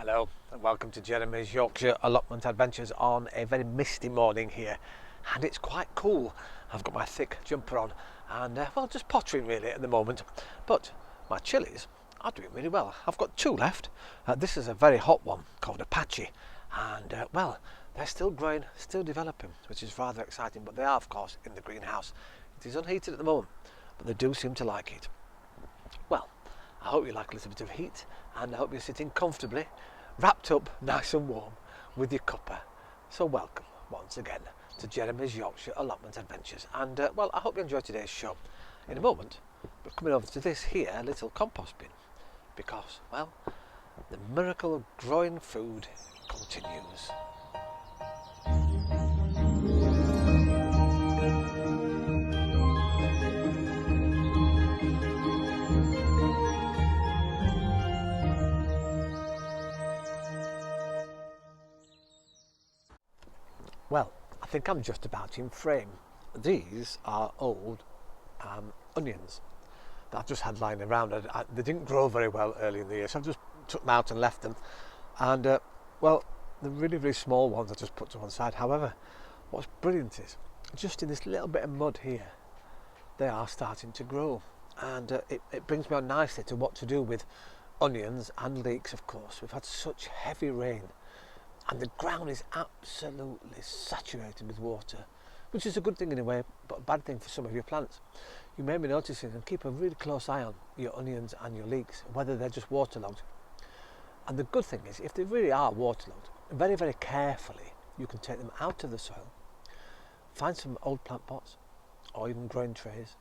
Hello and welcome to Jeremy's Yorkshire allotment adventures on a very misty morning here, and it's quite cool. I've got my thick jumper on and well, just pottering really at the moment, but my chilies are doing really well. I've got two left. This is a very hot one called Apache, and well, they're still growing, still developing, which is rather exciting, but they are of course in the greenhouse. It is unheated at the moment, but they do seem to like it. Well, I hope you like a little bit of heat, and I hope you're sitting comfortably, wrapped up nice and warm with your cuppa. So welcome once again to Jeremy's Yorkshire allotment adventures, and well, I hope you enjoy today's show. In a moment we're coming over to this here little compost bin, because well, the miracle of growing food continues. Well, I think I'm just about in frame. These are old onions that I've just had lying around. They didn't grow very well early in the year, so I've just took them out and left them. And well, the really, really small ones I just put to one side. However, what's brilliant is, just in this little bit of mud here, they are starting to grow. And it brings me on nicely to what to do with onions and leeks, of course. We've had such heavy rain, and the ground is absolutely saturated with water, which is a good thing in a way, but a bad thing for some of your plants. You may be noticing, and keep a really close eye on your onions and your leeks, whether they're just waterlogged. And the good thing is, if they really are waterlogged, very, very carefully, you can take them out of the soil, find some old plant pots, or even growing trays,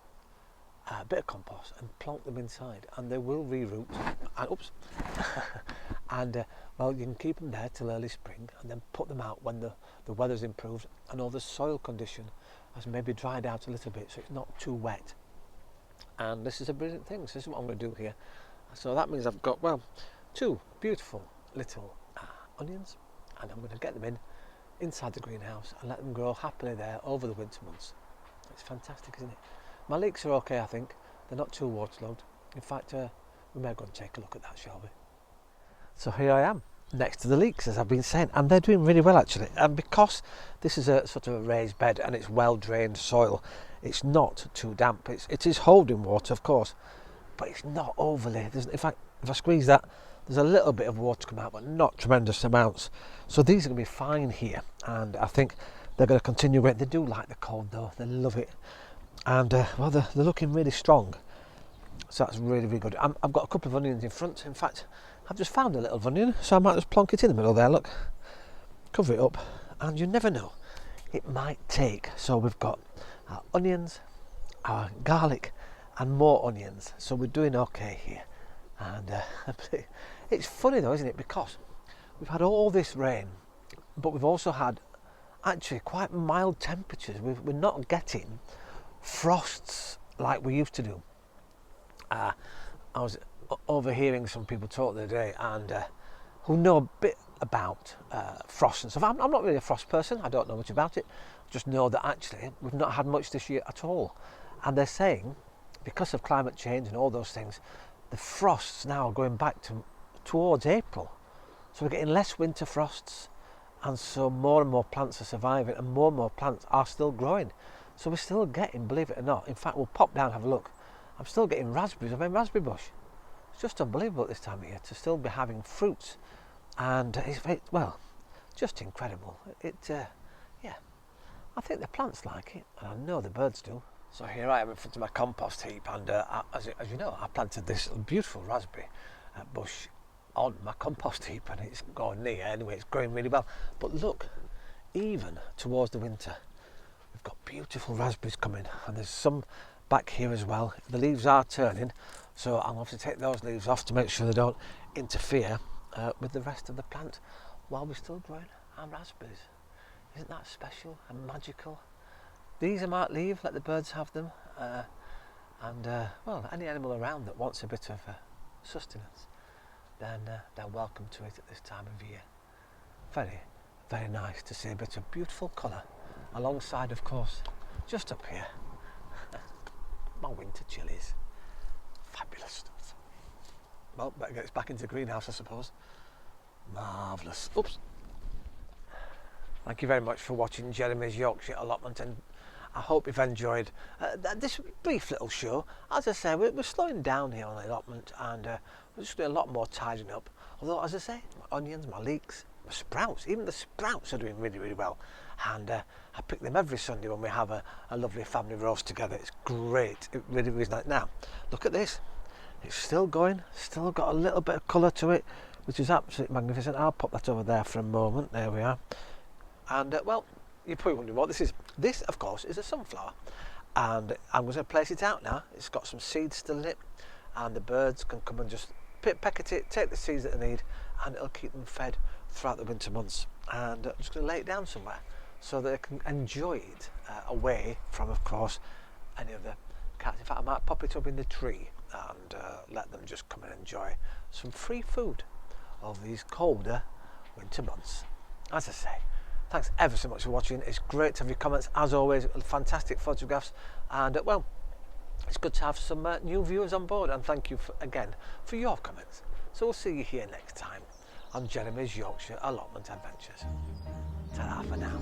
a bit of compost, and plonk them inside, and they will reroot. And oops, and well, you can keep them there till early spring, and then put them out when the weather's improved and all the soil condition has maybe dried out a little bit, so it's not too wet. And this is a brilliant thing. So this is what I'm going to do here. So that means I've got, well, two beautiful little onions, and I'm going to get them inside the greenhouse and let them grow happily there over the winter months. It's fantastic, isn't it? My leeks are okay, I think. They're not too waterlogged. In fact, we may go and take a look at that, shall we? So here I am, next to the leeks, as I've been saying, and they're doing really well actually. And because this is a sort of a raised bed and it's well drained soil, it's not too damp. It is holding water, of course, but it's not overly. In fact, if I squeeze that, there's a little bit of water come out, but not tremendous amounts. So these are going to be fine here, and I think they're going to continue growing. They do like the cold though, they love it, and well, they're looking really strong. So that's really, really good. I've got a couple of onions in front. In fact, I've just found a little onion, so I might just plonk it in the middle there, look. Cover it up, and you never know, it might take. So we've got our onions, our garlic, and more onions. So we're doing okay here. And it's funny though, isn't it? Because we've had all this rain, but we've also had actually quite mild temperatures. We're not getting frosts like we used to do. I was overhearing some people talk the other day, and who know a bit about frost and stuff. I'm not really a frost person. I don't know much about it. I just know that actually we've not had much this year at all, and they're saying because of climate change and all those things, the frosts now are going back towards April. So we're getting less winter frosts, and so more and more plants are surviving, and more plants are still growing. So we're still getting, believe it or not, in fact we'll pop down and have a look. I'm still getting raspberries. I've been raspberry bush. It's just unbelievable at this time of year to still be having fruits, and it's well, just incredible. Yeah, I think the plants like it, and I know the birds do. So here I am in front of my compost heap, and as you know, I planted this beautiful raspberry bush on my compost heap, and it's gone near anyway. It's growing really well. But look, even towards the winter, we've got beautiful raspberries coming, and there's some back here as well. The leaves are turning, so I'll have to take those leaves off to make sure they don't interfere with the rest of the plant while we're still growing our raspberries. Isn't that special and magical? These I might leave, let the birds have them, and well, any animal around that wants a bit of sustenance, then they're welcome to it at this time of year. Very, very nice to see a bit of beautiful colour alongside, of course, just up here, my winter chilies. Fabulous stuff. Well, better get this back into the greenhouse, I suppose. Marvellous. Oops. Thank you very much for watching Jeremy's Yorkshire allotment, and I hope you've enjoyed this brief little show. As I say, we're slowing down here on the allotment, and we're just doing a lot more tidying up. Although, as I say, my onions, my leeks, my sprouts, even the sprouts are doing really, really well. And I pick them every Sunday when we have a lovely family roast together. It's great. It really, really is nice. Now, look at this. It's still going, still got a little bit of colour to it, which is absolutely magnificent. I'll pop that over there for a moment. There we are. And well, you're probably wondering what this is. This, of course, is a sunflower, and I'm going to place it out now. It's got some seeds still in it, and the birds can come and just peck at it, take the seeds that they need, and it'll keep them fed throughout the winter months. And I'm just going to lay it down somewhere so that they can enjoy it away from, of course, any of the cats. In fact, I might pop it up in the tree and let them just come and enjoy some free food over these colder winter months. As I say, thanks ever so much for watching. It's great to have your comments, as always. Fantastic photographs, and well, it's good to have some new viewers on board, and thank you again for your comments. So we'll see you here next time on Jeremy's Yorkshire Allotment Adventures. Ta-ra for now.